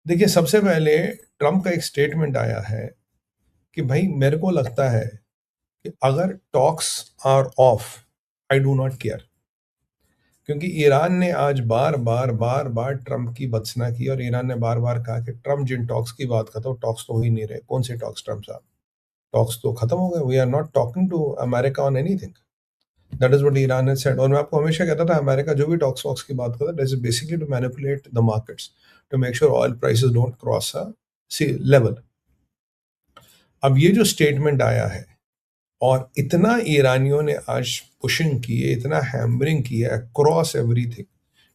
देखिए, सबसे पहले ट्रम्प का एक स्टेटमेंट आया है कि भाई मेरे को लगता है कि अगर talks are off, I do not care. क्योंकि ईरान ने आज बार बार ट्रम्प की भर्त्सना की और ईरान ने बार बार कहा कि ट्रम्प जिन टॉक्स की बात करता है टॉक्स तो हो ही नहीं रहे। कौन से टॉक्स ट्रम्प साहब? टॉक्स तो खत्म हो गए। We are not talking to America on anything. That is what Iran has said. और मैं आपको हमेशा कहता था अमेरिका जो भी टॉक्स वॉक्स की बात करता है that is basically to manipulate the markets, to make sure oil prices don't cross a C level. अब ये जो स्टेटमेंट आया है और इतना ईरानियों ने आज पुशिंग की है, इतना हैमरिंग किया है अक्रॉस एवरीथिंग।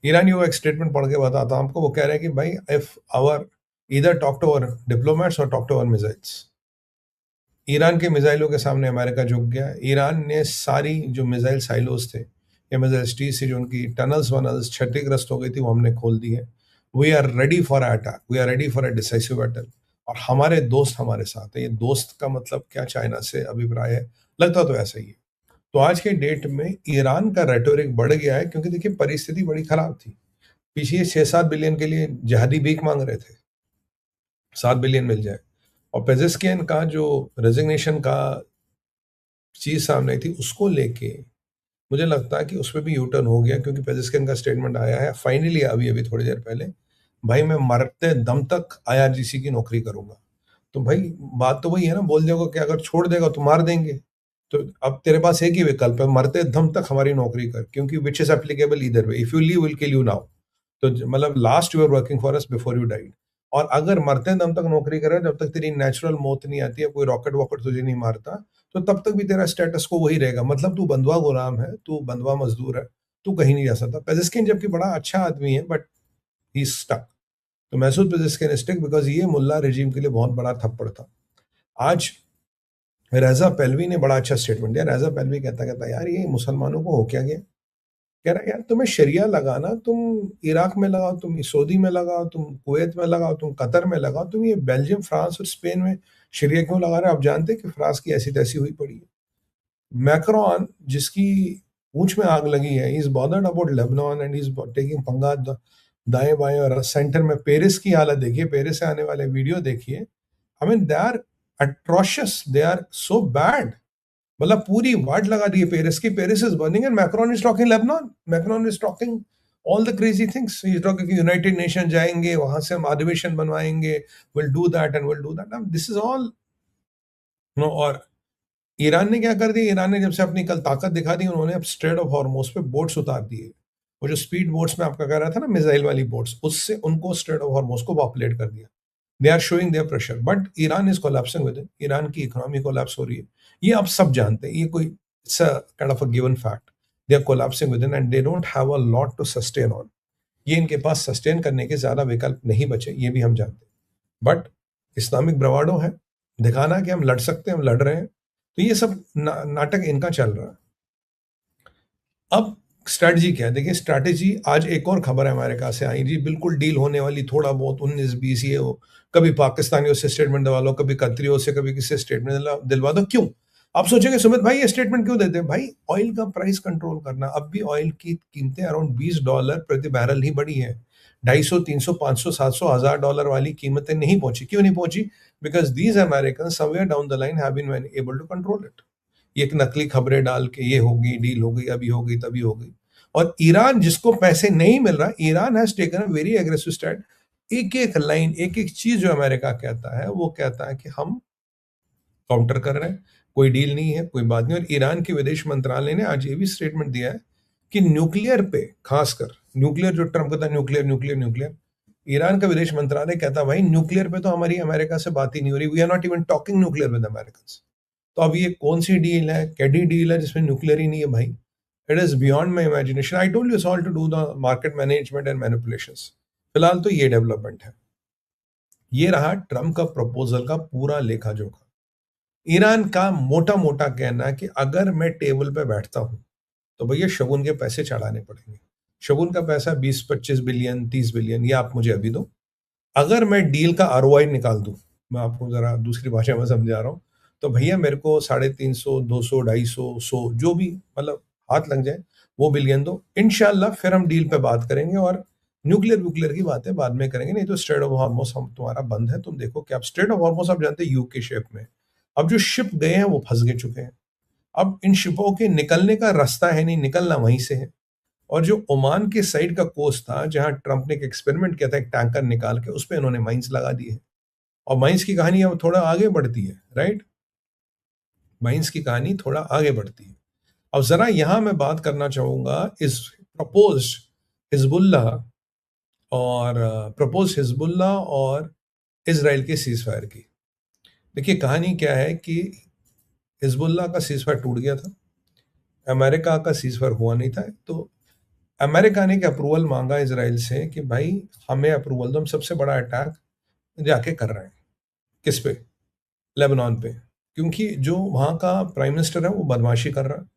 ईरानियों का एक स्टेटमेंट पढ़ के बताता हूं आपको। वो कह रहे हैं कि भाई इफ आवर इधर टॉक टू आवर डिप्लोमेट्स और talk to our missiles. Iran के मिसाइलों के सामने अमेरिका झुक गया। ईरान ने सारी जो मिसाइल साइलोज थे या मिसाइल टी से जो उनकी टनल्स वनल्स क्षतिग्रस्त हो गई थी वो हमने खोल दी है। We are ready for attack, we are ready for a decisive battle. और हमारे दोस्त हमारे साथ है। ये दोस्त का मतलब क्या चाइना से अभिप्राय है? लगता तो ऐसा ही है। तो आज के डेट में ईरान का रेटोरिक बढ़ गया है क्योंकि देखिए परिस्थिति बड़ी खराब थी। पीछे 6-7 बिलियन के लिए जहादी भीख मांग रहे थे, 7 बिलियन मिल जाए। और पेजेस्कियन का जो रेजिग्नेशन का चीज सामने आई थी उसको लेके मुझे लगता है कि उसमें भी यू टर्न हो गया क्योंकि पेजेस्कियन का स्टेटमेंट आया है फाइनली अभी अभी थोड़ी देर पहले, भाई मैं मरते दम तक आईआरजीसी की नौकरी करूंगा। तो भाई बात तो वही है ना, बोल देगा कि अगर छोड़ देगा तो मार देंगे। तो अब तेरे पास एक ही विकल्प है, मरते दम तक हमारी नौकरी कर, क्योंकि which is applicable either way. If you leave will kill you now. तो मतलब last you are working for us before you died. और अगर मरते दम तक नौकरी करे जब तक तेरी नेचुरल मौत नहीं आती है, कोई रॉकेट वॉकेट तुझे नहीं मारता, तो तब तक भी तेरा स्टेटस को वही रहेगा। मतलब तू बंधुआ गुलाम है, तू बंधुआ मजदूर है, तू कहीं नहीं जा सकता। पेजेस्किन जबकि बड़ा अच्छा आदमी है बट ही स्टक। तो मैसूद पेजेस्किन स्टिक बिकॉज ये मुल्ला रेजिम के लिए बहुत बड़ा थप्पड़ था। आज रजा पहलवी ने बड़ा अच्छा स्टेटमेंट दिया। रजा पहलवी कहता यार ये मुसलमानों को हो क्या गया। कह रहा है यार तुम्हें शरिया लगाना, तुम इराक में लगाओ, तुम सऊदी में लगाओ, तुम कुवैत में लगाओ, तुम कतर में लगाओ, तुम ये बेल्जियम फ्रांस और स्पेन में शरिया क्यों लगा रहे हो? आप जानते हैं कि फ्रांस की ऐसी तैसी हुई पड़ी है। मैक्रोन जिसकी पूंछ में आग लगी है, is bothered about Lebanon and is taking पंगा दाएं बाएं। और सेंटर में पेरिस की हालत देखिए, पेरिस से आने वाले वीडियो देखिए। I mean they are atrocious, they are so bad. मतलब पूरी वाट लगा दी है पेरिस की। Paris is burning and Macron is talking Lebanon. Macron is talking all the crazy things. He is talking कि यूनाइटेड नेशन जाएंगे, वहां से हम अधिवेशन बनवाएंगे, will do that and will do that. This is all no. और Iran ने क्या कर दिया? ईरान ने जब से अपनी कल ताकत दिखा दी, उन्होंने अब स्ट्रेट ऑफ हॉर्मोज पे बोट्स उतार दिए। वो जो स्पीड बोट्स में आपका कह रहा था ना, मिसाइल वाली बोट्स, उससे उनको स्ट्रेट ऑफ हॉर्मोज को पॉपुलेट कर दिया। They are showing their pressure but Iran is collapsing with it. Iran की इकोनॉमी कोलैप्स हो रही है। ये आप सब जानते हैं, ये कोई it's a kind of a given fact. They are collapsing within and they don't have a lot to sustain on. ये इनके पास सस्टेन करने के ज्यादा विकल्प नहीं बचे, ये भी हम जानते हैं। बट इस्लामिक ब्रवाडो है, दिखाना कि हम लड़ सकते हैं, हम लड़ रहे हैं। तो ये सब नाटक इनका चल रहा है। अब स्ट्रैटेजी क्या है? देखिए स्ट्रैटेजी, आज एक और खबर है अमेरिका से आई जी, बिल्कुल डील होने वाली, थोड़ा बहुत 19-20 ये हो। कभी पाकिस्तानियों से स्टेटमेंट दिलवा लो, कभी कतरियों से, कभी किसी स्टेटमेंट दिलवा दो। क्यों? आप सोचेंगे सुमित भाई ये स्टेटमेंट क्यों देते हैं? भाई ऑयल का प्राइस कंट्रोल करना। अब भी ऑयल की कीमतें अराउंड $20 प्रति बैरल ही बढ़ी है। 250, 300, 500, 700, $1000 वाली कीमतें नहीं पहुंची। क्यों नहीं पहुंची? Because these American somewhere down the line have been able to control it. ये एक नकली खबरें डाल के ये होगी, डील हो गई, अभी हो गई, तभी हो गई। और ईरान जिसको पैसे नहीं मिल रहा, Iran has taken a very aggressive stand. एक एक लाइन, एक एक चीज जो अमेरिका कहता है वो कहता है कि हम काउंटर कर रहे हैं, कोई डील नहीं है, कोई बात नहीं। और ईरान के विदेश मंत्रालय ने आज ये भी स्टेटमेंट दिया है कि न्यूक्लियर पे, खासकर न्यूक्लियर, जो ट्रम्प कहता है न्यूक्लियर न्यूक्लियर न्यूक्लियर, ईरान का विदेश मंत्रालय कहता है भाई न्यूक्लियर पे तो हमारी अमेरिका से बात ही नहीं हो रही। We are not even talking nuclear with American. तो अब ये कौन सी डील है, कैडी डील है जिसमें न्यूक्लियर ही नहीं है भाई? It is beyond my imagination. I told you it's all to do the market management and manipulations. फिलहाल तो ये डेवलपमेंट है। ये रहा ट्रम्प का प्रपोजल का पूरा लेखा जोखा। ईरान का मोटा मोटा कहना है कि अगर मैं टेबल पे बैठता हूं तो भैया शगुन के पैसे चढ़ाने पड़ेंगे। शगुन का पैसा 20-25 बिलियन, 30 बिलियन, ये आप मुझे अभी दो। अगर मैं डील का आरओआई निकाल दूं, मैं आपको जरा दूसरी भाषा में समझा रहा हूं, तो भैया मेरे को 350, 200, 250, 100 जो भी मतलब हाथ लग जाए वो बिलियन दो। इंशाल्लाह फिर हम डील पे बात करेंगे और न्यूक्लियर वुक्लियर की बातें बाद में करेंगे, नहीं तो स्ट्रेट ऑफ हॉर्मोस हम तुम्हारा बंद है, तुम देखो कि आप स्ट्रेट ऑफ हॉर्मोस आप जानते हैं यू के शेप में, अब जो शिप गए हैं वो फंस गए चुके हैं। अब इन शिपों के निकलने का रास्ता है नहीं, निकलना वहीं से है। और जो ओमान के साइड का कोस्ट था जहां ट्रंप ने एक एक्सपेरिमेंट किया था एक टैंकर निकाल के, उस पर इन्होंने माइंस लगा दिए हैं। और माइंस की कहानी अब थोड़ा आगे बढ़ती है, राइट। माइंस की कहानी थोड़ा आगे बढ़ती है। अब जरा यहां मैं बात करना चाहूंगा इस प्रपोज हिजबुल्लाह और प्रपोज हिजबुल्लाह और इसराइल के सीज फायर की। देखिए कहानी क्या है कि हिजबुल्लाह का सीज फायर टूट गया था, अमेरिका का सीज फायर हुआ नहीं था, तो अमेरिका ने एक अप्रूवल मांगा इसराइल से कि भाई हमें अप्रूवल दो, हम सबसे बड़ा अटैक जाके कर रहे हैं। किस पे? लेबनान पे। क्योंकि जो वहाँ का प्राइम मिनिस्टर है वो बदमाशी कर रहा है,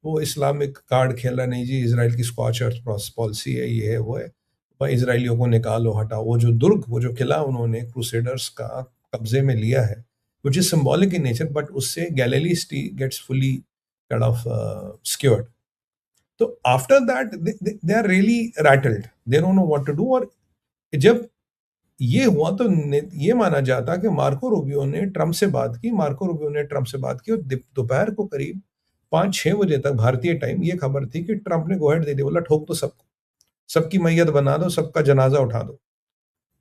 वो इस्लामिक कार्ड खेल रहा है, नहीं जी इसराइल की स्कॉच अर्थ पॉलिसी है, ये है वो है, भाई इसराइलियों को निकालो हटाओ। वो जो दुर्ग, वो जो किला उन्होंने क्रूसेडर्स का कब्जे में लिया है, which is symbolic in nature, but उससे Galilee city gets fully kind of secured. तो after that they are really rattled, they don't know what to do. और जब ये हुआ तो ये माना जाता कि मार्को रूबियो ने ट्रंप से बात की, मार्को रूबियो ने ट्रंप से बात की, और दोपहर को करीब 5-6 बजे तक भारतीय टाइम ये खबर थी कि ट्रंप ने गो अहेड दे दिया, बोला ठोक दो सबको, सबकी मैयत बना दो, सबका जनाजा उठा दो।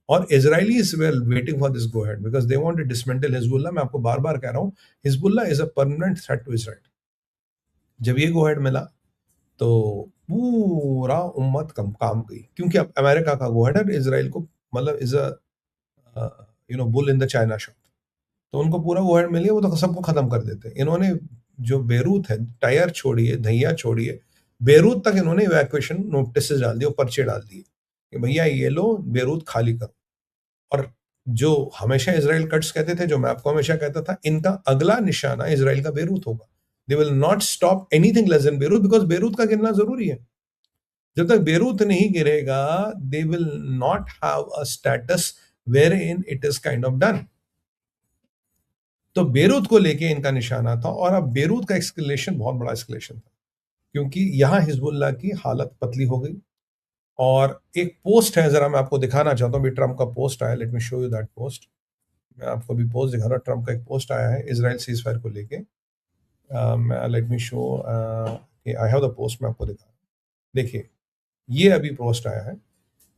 और Israelis well waiting for this go ahead because they want to dismantle Hezbollah. मैं आपको बार बार कह रहा हूं, Hezbollah is a permanent threat to Israel. जब ये गो अहेड मिला तो पूरा उम्मत कम काम गई, क्योंकि अब अमेरिका का गो अहेड इसराइल को मतलब is a bull in the China shop. तो उनको पूरा वो मिल गया, वो तो सबको खत्म कर देते। इन्होंने जो बेरूत है, टायर छोड़िए, धैया छोड़िए, बेरूत तक इन्होंने इवैक्यूएशन नोटिस डाल दिए, पर्चे डाल दिए कि भैया ये लो, बेरूत खाली करो। और जो हमेशा इसराइल कट्स कहते थे, जो मैं आपको हमेशा कहता था, इनका अगला निशाना इसराइल का बेरूत होगा। They will not stop anything less than Beirut, because Beirut का गिरना जरूरी है। जब तक बेरूत नहीं गिरेगा, they will not have a status wherein it is kind of done. तो बेरूत को लेके इनका निशाना था, और अब बेरूत का एस्केलेशन बहुत बड़ा एस्केलेशन था, क्योंकि यहां हिजबुल्लाह की हालत पतली हो गई। और एक पोस्ट है, जरा मैं आपको दिखाना चाहता हूँ, अभी ट्रंप का पोस्ट आया, let me show you that post. मैं आपको अभी पोस्ट दिखा रहा हूँ, ट्रंप का एक पोस्ट आया है इसराइल सीज फायर को लेके। Let me show, I have the post, मैं आपको दिखा रहा हूँ। देखिए ये अभी पोस्ट आया है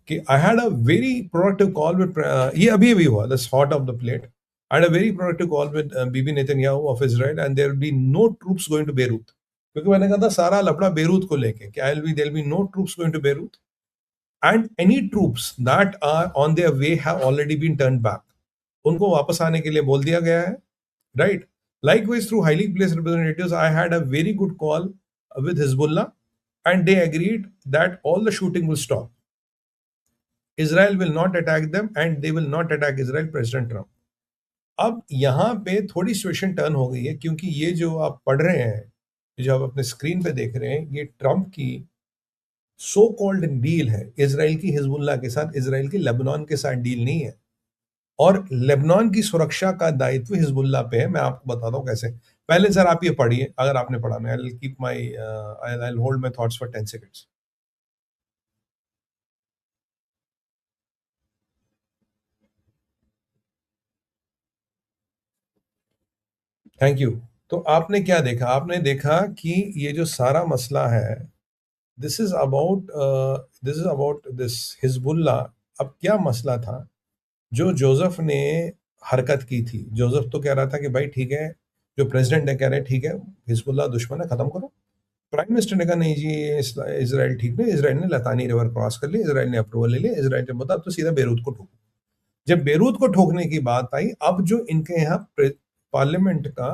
कि I had a very productive call with, ये अभी अभी हुआ, that's hot of the plate. I had a very productive call with Bibi Netanyahu of Israel, and there will be no troops going to Beirut. क्योंकि मैंने कहा था सारा लफड़ा बेरूत को लेके कि there will be no troops going to Beirut, and any troops that are on their way have already been turned back. उनको वापस आने के लिए बोल दिया गया है, right? Likewise, through highly placed representatives, I had a very good call with Hezbollah, and they agreed that all the shooting will stop. Israel will not attack them, and they will not attack Israel, President Trump. अब यहाँ पे थोड़ी situation turn हो गई है, क्योंकि ये जो आप पढ़ रहे हैं, जो आप अपने स्क्रीन पे देख रहे हैं, ये ट्रंप की सो कॉल्ड डील है इसराइल की हिजबुल्लाह के साथ। इसराइल की लेबनान के साथ डील नहीं है, और लेबनान की सुरक्षा का दायित्व हिजबुल्लाह पे है। मैं आपको बताता हूँ कैसे। पहले सर आप ये पढ़िए, अगर आपने पढ़ा, मैं I keep my I hold my thoughts for 10 seconds. Thank you. तो आपने क्या देखा? आपने देखा कि ये जो सारा मसला है, this is about this Hezbollah. अब क्या मसला था? जो जोसेफ ने हरकत की थी, जोसेफ तो कह रहा था कि भाई ठीक है, जो प्रेसिडेंट है कह रहे हैं ठीक है, हिजबुल्लाह दुश्मन है, खत्म करो। प्राइम मिनिस्टर ने कहा नहीं जी, इसराइल ठीक नहीं, इसराइल ने लतानी रिवर क्रॉस कर लिया, इसराइल ने अप्रूवल ले लिया, इसराइल ने बता तो सीधा बेरूत को ठोको। जब बेरूत को ठोकने की बात आई, अब जो इनके यहाँ पार्लियामेंट का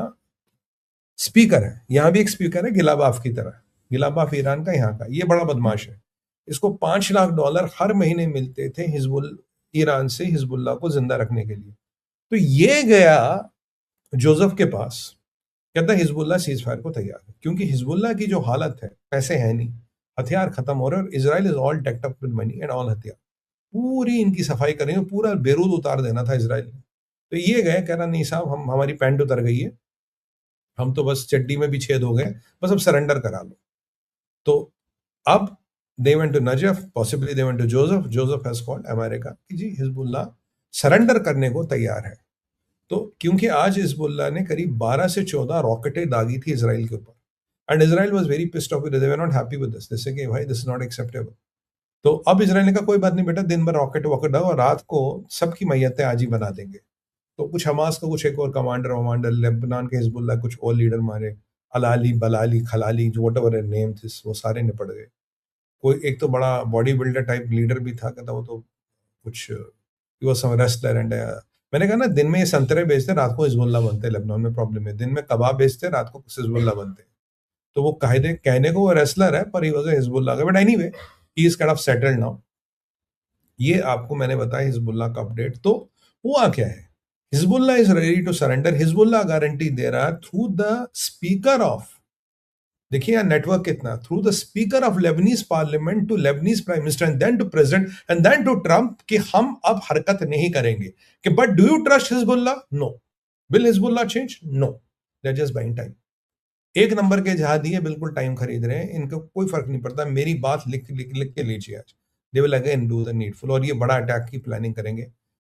स्पीकर है, यहाँ भी एक स्पीकर है गिलाबाफ की तरह, गिलाबाफ ईरान का, यहाँ का, ये बड़ा बदमाश है। इसको $5 लाख हर महीने मिलते थे हिजबुल ईरान से हिजबुल्लाह को जिंदा रखने के लिए। तो ये गया जोसेफ के पास, कहता है हिजबुल्लाह सीज फायर को तैयार है, क्योंकि हिजबुल्लाह की जो हालत है, पैसे है नहीं, हथियार खत्म हो रहे हैं, और Israel is all tacked up with money and all हथियार। पूरी इनकी सफाई करेंगे, पूरा बेरूत उतार देना था इसराइल ने। तो ये गए, कह रहा नहीं साहब, हम हमारी पैंट उतर गई है, हम तो बस चड्डी में भी छेद हो गए, बस अब सरेंडर करा लो। तो अब They went to Najaf, possibly they went to Joseph. Joseph has called America कि जी हिजबुल्लाह सरेंडर करने को तैयार है। तो क्योंकि आज हिजबुल्लाह ने करीब 12 से 14 रॉकेटें दागी थी इसराइल के ऊपर, and Israel was very pissed off, they were not happy with this, जैसे कि भाई दिस इज नॉट एक्सेप्टेबल। तो अब इसराइल ने कहा कोई बात नहीं बेटा, दिन भर रॉकेट वॉकेट डालो और रात को सबकी मैयतें आज ही बना देंगे। तो कुछ हमास का कुछ एक और कमांडर वमांडर, लेबनान के हिजबुल्लाह कुछ और लीडर मारे, अलाली बलाली खलाली जो वट एवर नेम थे, वो सारे निपट गए। कोई एक तो बड़ा बॉडी बिल्डर टाइप लीडर भी था, कहता वो तो कुछ ही वाज सम रेस्लर एंड मैंने कहा ना, दिन में ये संतरे बेचते, रात को हिजबुल्लाह बनते। लेबनान में प्रॉब्लम है, दिन में कबाब बेचते, रात को हिजबुल्लाह बनते। तो वो कहने को वो रेसलर है, पर ही वाज हिजबुल्लाह का। But anyway, he is kind of settled now. ये आपको मैंने बताया हिजबुल्लाह का अपडेट। तो हुआ क्या है, Hezbollah is ready to surrender. Hezbollah guarantee दे रहा है थ्रू द स्पीकर ऑफ, देखिए यार नेटवर्क कितना, through the speaker of Lebanese parliament to Lebanese prime minister and then to president and then to Trump, कि हम अब हरकत नहीं करेंगे। कि but do you trust Hezbollah? No. Will Hezbollah change? No. They are just buying time. एक number के जहादी है, बिल्कुल टाइम खरीद रहे हैं, इनको कोई फर्क नहीं पड़ता। मेरी बात लिख लिख लिख के लीजिए आज, they will again do the needful, और ये बड़ा अटैक की प्लानिंग करेंगे।